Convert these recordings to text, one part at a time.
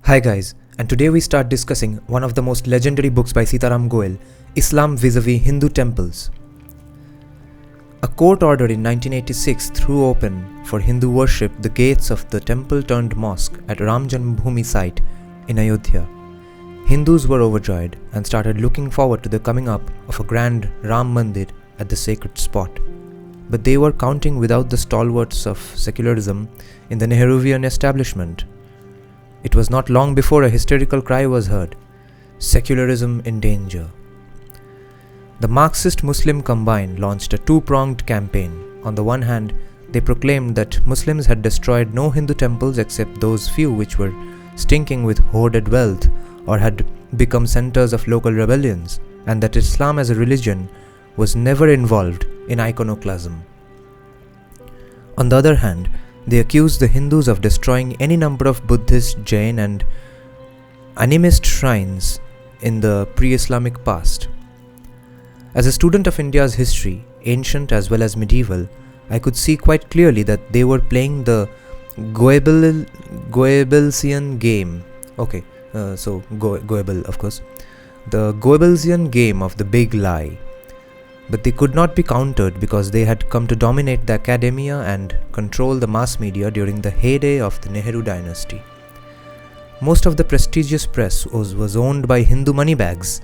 Hi guys, and today we start discussing one of the most legendary books by Sita Ram Goel, Islam vis-a-vis Hindu temples. A court order in 1986 threw open for Hindu worship the gates of the temple-turned-mosque at Ram Janmabhoomi site in Ayodhya. Hindus were overjoyed and started looking forward to the coming up of a grand Ram Mandir at the sacred spot. But they were counting without the stalwarts of secularism in the Nehruvian establishment. It was not long before a hysterical cry was heard, "Secularism in danger." The Marxist Muslim Combine launched a two-pronged campaign. On the one hand, they proclaimed that Muslims had destroyed no Hindu temples except those few which were stinking with hoarded wealth or had become centers of local rebellions, and that Islam as a religion was never involved in iconoclasm. On the other hand, they accused the Hindus of destroying any number of Buddhist, Jain and animist shrines in the pre-Islamic past. As a student of India's history, ancient as well as medieval, I could see quite clearly that they were playing the Goebbelsian game. Goebbels, of course. The Goebbelsian game of the big lie. But they could not be countered because they had come to dominate the academia and control the mass media during the heyday of the Nehru dynasty. Most of the prestigious press was owned by Hindu moneybags,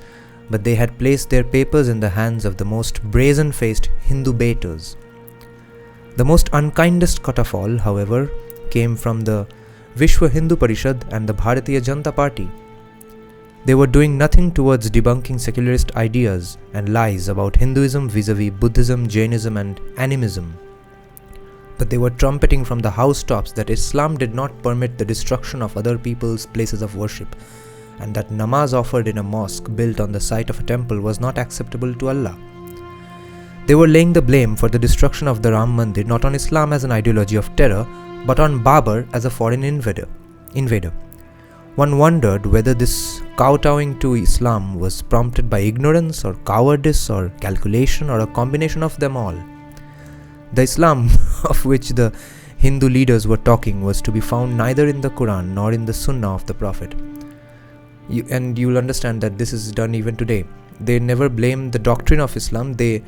but they had placed their papers in the hands of the most brazen-faced Hindu baiters. The most unkindest cut of all, however, came from the Vishwa Hindu Parishad and the Bharatiya Janata Party. They were doing nothing towards debunking secularist ideas and lies about Hinduism vis-a-vis Buddhism, Jainism and animism. But they were trumpeting from the housetops that Islam did not permit the destruction of other people's places of worship, and that namaz offered in a mosque built on the site of a temple was not acceptable to Allah. They were laying the blame for the destruction of the Ram Mandir not on Islam as an ideology of terror, but on Babur as a foreign invader. One wondered whether this kowtowing to Islam was prompted by ignorance or cowardice or calculation or a combination of them all. The Islam of which the Hindu leaders were talking was to be found neither in the Quran nor in the Sunnah of the Prophet. You'll understand that this is done even today. They never blame the doctrine of Islam. They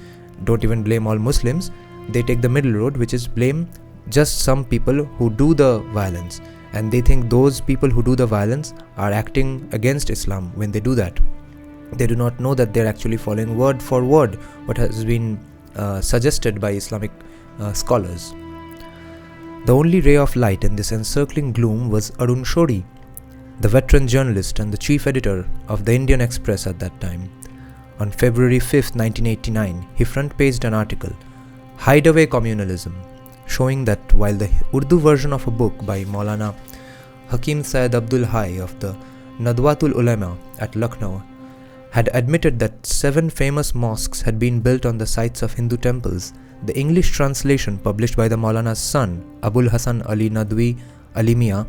don't even blame all Muslims. They take the middle road, which is blame just some people who do the violence. And they think those people who do the violence are acting against Islam when they do that. They do not know that they are actually following word for word what has been suggested by Islamic scholars. The only ray of light in this encircling gloom was Arun Shori, the veteran journalist and the chief editor of the Indian Express at that time. On February 5th, 1989, he front-paged an article, "Hideaway Communalism," showing that while the Urdu version of a book by Maulana Hakim Syed Abdul Hai of the Nadwatul Ulama at Lucknow had admitted that 7 famous mosques had been built on the sites of Hindu temples, the English translation published by the Maulana's son, Abul Hasan Ali Nadwi Ali Mian,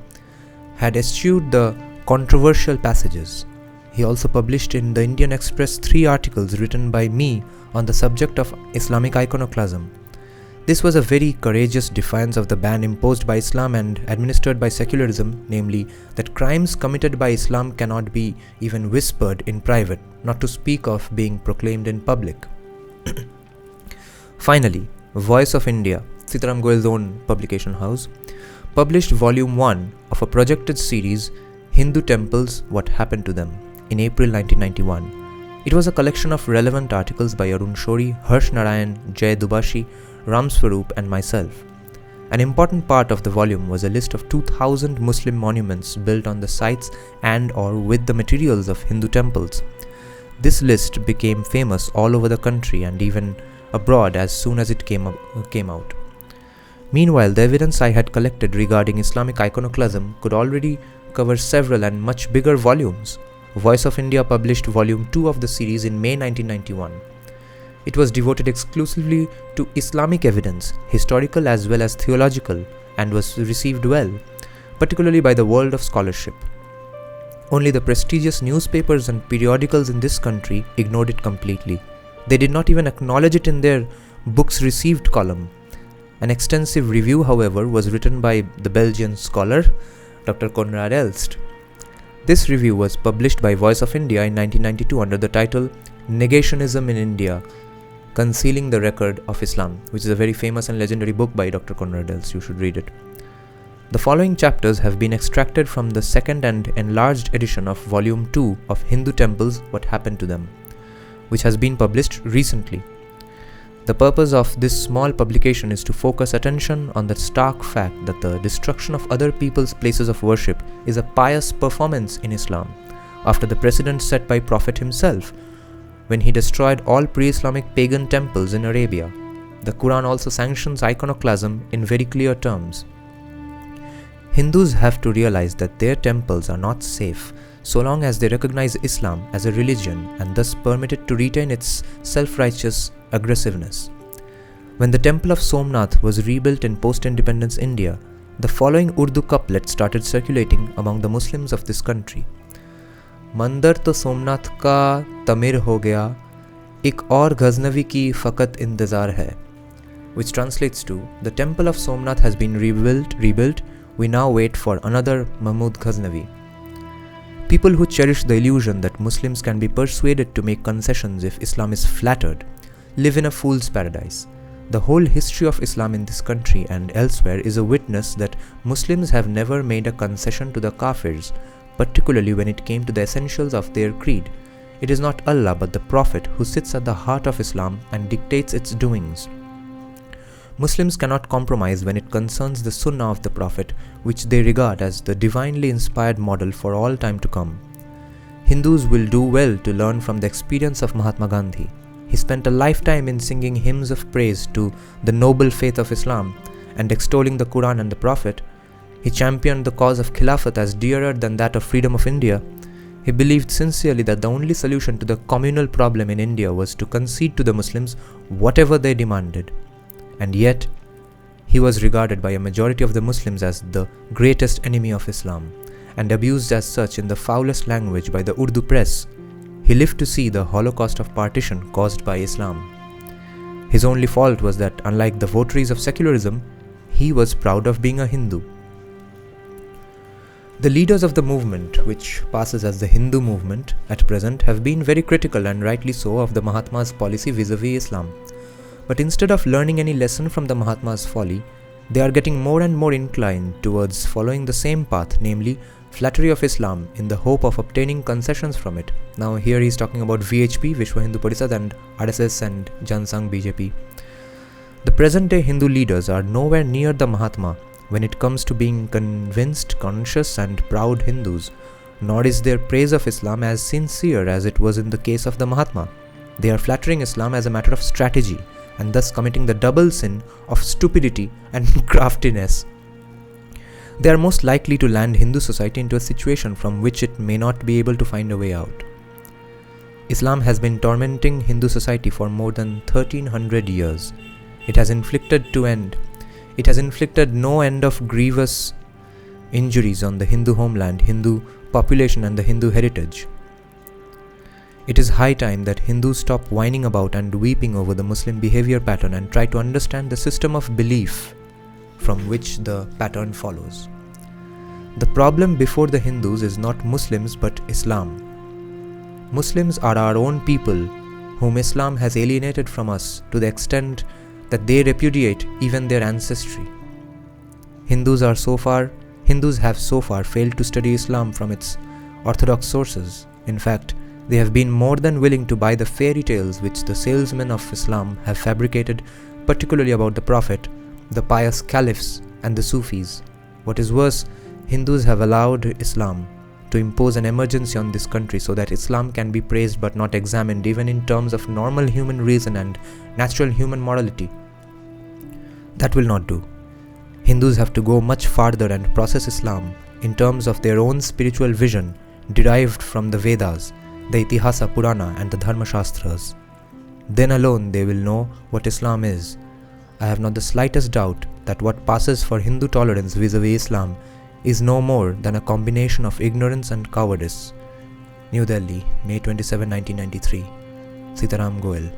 had eschewed the controversial passages. He also published in the Indian Express 3 articles written by me on the subject of Islamic iconoclasm. This was a very courageous defiance of the ban imposed by Islam and administered by secularism, namely that crimes committed by Islam cannot be even whispered in private, not to speak of being proclaimed in public. Finally, Voice of India, Sita Ram Goel's own publication house, published Volume 1 of a projected series, Hindu Temples, What Happened to Them, in April 1991. It was a collection of relevant articles by Arun Shori, Harsh Narayan, Jay Dubashi, Ram Swarup and myself. An important part of the volume was a list of 2,000 Muslim monuments built on the sites and or with the materials of Hindu temples. This list became famous all over the country and even abroad as soon as it came out. Meanwhile, the evidence I had collected regarding Islamic iconoclasm could already cover several and much bigger volumes. Voice of India published Volume 2 of the series in May 1991. It was devoted exclusively to Islamic evidence, historical as well as theological, and was received well, particularly by the world of scholarship. Only the prestigious newspapers and periodicals in this country ignored it completely. They did not even acknowledge it in their books received column. An extensive review, however, was written by the Belgian scholar Dr. Koenraad Elst. This review was published by Voice of India in 1992 under the title Negationism in India, Concealing the Record of Islam, which is a very famous and legendary book by Dr. Koenraad. You should read it. The following chapters have been extracted from the second and enlarged edition of Volume 2 of Hindu Temples, What Happened to Them, which has been published recently. The purpose of this small publication is to focus attention on the stark fact that the destruction of other people's places of worship is a pious performance in Islam, after the precedent set by Prophet himself, when he destroyed all pre-Islamic pagan temples in Arabia. The Quran also sanctions iconoclasm in very clear terms. Hindus have to realize that their temples are not safe so long as they recognize Islam as a religion and thus permit it to retain its self-righteous aggressiveness. When the temple of Somnath was rebuilt in post-independence India, the following Urdu couplet started circulating among the Muslims of this country. Mandir to Somnath ka tamir ho gaya, ek aur Ghaznavi ki fakat intezar hai, which translates to, the temple of Somnath has been rebuilt, we now wait for another Mahmud Ghaznavi. People who cherish the illusion that Muslims can be persuaded to make concessions if Islam is flattered live in a fool's paradise. The whole history of Islam in this country and elsewhere is a witness that Muslims have never made a concession to the Kafirs, particularly when it came to the essentials of their creed. It is not Allah but the Prophet who sits at the heart of Islam and dictates its doings. Muslims cannot compromise when it concerns the Sunnah of the Prophet, which they regard as the divinely inspired model for all time to come. Hindus will do well to learn from the experience of Mahatma Gandhi. He spent a lifetime in singing hymns of praise to the noble faith of Islam and extolling the Quran and the Prophet. He championed the cause of Khilafat as dearer than that of freedom of India. He believed sincerely that the only solution to the communal problem in India was to concede to the Muslims whatever they demanded. And yet, he was regarded by a majority of the Muslims as the greatest enemy of Islam, and abused as such in the foulest language by the Urdu press. He lived to see the Holocaust of partition caused by Islam. His only fault was that, unlike the votaries of secularism, he was proud of being a Hindu. The leaders of the movement, which passes as the Hindu movement at present, have been very critical, and rightly so, of the Mahatma's policy vis-a-vis Islam. But instead of learning any lesson from the Mahatma's folly, they are getting more and more inclined towards following the same path, namely flattery of Islam, in the hope of obtaining concessions from it. Now here he is talking about VHP, Vishwa Hindu Parishad, and RSS and Jansangh BJP. The present day Hindu leaders are nowhere near the Mahatma when it comes to being convinced, conscious and proud Hindus, nor is their praise of Islam as sincere as it was in the case of the Mahatma. They are flattering Islam as a matter of strategy, and thus committing the double sin of stupidity and craftiness. They are most likely to land Hindu society into a situation from which it may not be able to find a way out. Islam has been tormenting Hindu society for more than 1300 years. It has inflicted no end of grievous injuries on the Hindu homeland, Hindu population and the Hindu heritage. It is high time that Hindus stop whining about and weeping over the Muslim behavior pattern and try to understand the system of belief from which the pattern follows. The problem before the Hindus is not Muslims but Islam. Muslims are our own people whom Islam has alienated from us to the extent that they repudiate even their ancestry. Hindus have so far failed to study Islam from its orthodox sources. In fact, they have been more than willing to buy the fairy tales which the salesmen of Islam have fabricated, particularly about the Prophet, the pious caliphs and the Sufis. What is worse, Hindus have allowed Islam to impose an emergency on this country so that Islam can be praised but not examined even in terms of normal human reason and natural human morality. That will not do. Hindus have to go much farther and process Islam in terms of their own spiritual vision derived from the Vedas, the Itihasa Purana and the Dharma Shastras. Then alone they will know what Islam is. I have not the slightest doubt that what passes for Hindu tolerance vis-a-vis Islam is no more than a combination of ignorance and cowardice. New Delhi, May 27, 1993. Sita Ram Goel.